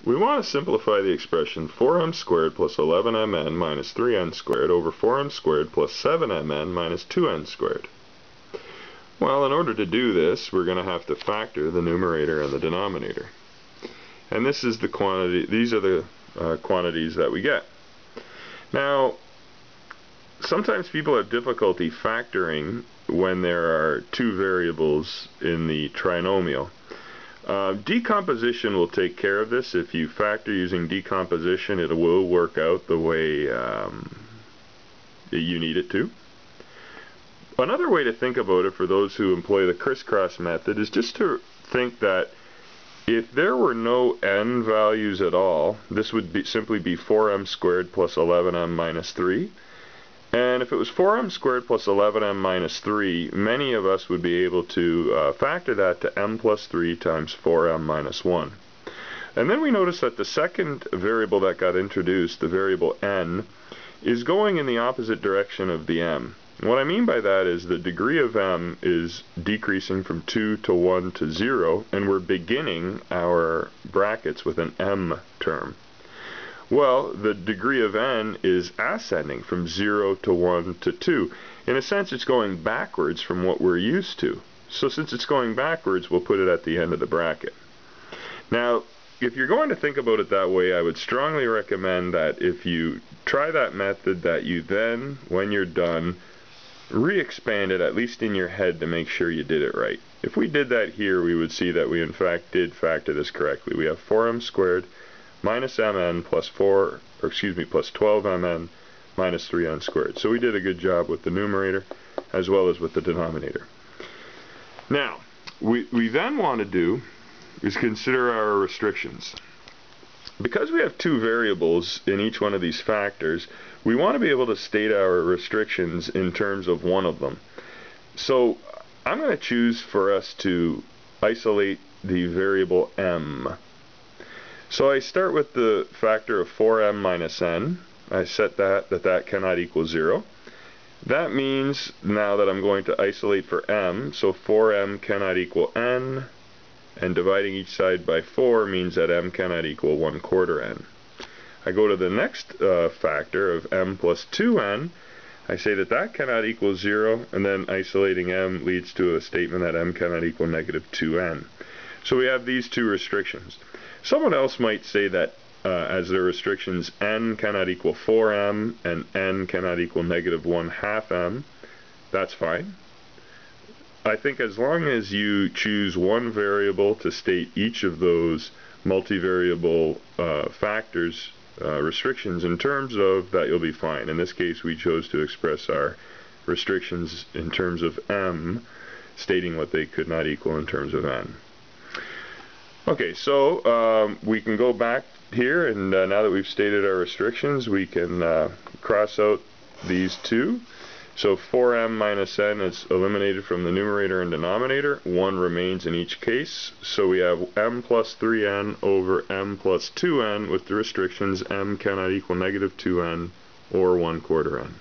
we want to simplify the expression 4m squared plus 11mn minus 3n squared over 4m squared plus 7mn minus 2n squared. Well, in order to do this, we're going to have to factor the numerator and the denominator. And this is the quantity, these are the quantities that we get. Now, sometimes people have difficulty factoring when there are two variables in the trinomial. Decomposition will take care of this. If you factor using decomposition, it will work out the way you need it to. Another way to think about it for those who employ the crisscross method is just to think that if there were no n values at all, this would simply be 4m squared plus 11m minus 3. And if it was 4m squared plus 11m minus 3, many of us would be able to factor that to m plus 3 times 4m minus 1. And then we notice that the second variable that got introduced, the variable n, is going in the opposite direction of the m. And what I mean by that is the degree of m is decreasing from 2 to 1 to 0, and we're beginning our brackets with an m term. Well, the degree of n is ascending from 0 to 1 to 2. In a sense, it's going backwards from what we're used to. So since it's going backwards, we'll put it at the end of the bracket. Now, if you're going to think about it that way, I would strongly recommend that if you try that method, that you then, when you're done, re-expand it, at least in your head, to make sure you did it right. If we did that here, we would see that we in fact did factor this correctly. We have 4m squared minus mn plus 12mn minus 3n squared. So we did a good job with the numerator as well as with the denominator. Now, we then want to do is consider our restrictions. Because we have two variables in each one of these factors, we want to be able to state our restrictions in terms of one of them. So I'm going to choose for us to isolate the variable m. So I start with the factor of 4m minus n. I set that cannot equal 0. That means now that I'm going to isolate for m, so 4m cannot equal n, and dividing each side by 4 means that m cannot equal 1/4 n. I go to the next factor of m plus 2n. I say that cannot equal 0, and then isolating m leads to a statement that m cannot equal negative 2n. So we have these two restrictions. Someone else might say that as their restrictions, n cannot equal 4m and n cannot equal negative 1/2 m. That's fine. I think as long as you choose one variable to state each of those multivariable factors, restrictions in terms of, that you'll be fine. In this case, we chose to express our restrictions in terms of m, stating what they could not equal in terms of n. Okay, so we can go back here, and now that we've stated our restrictions, we can cross out these two. So 4m minus n is eliminated from the numerator and denominator. 1 remains in each case. So we have m plus 3n over m plus 2n with the restrictions m cannot equal negative 2n or 1/4 n.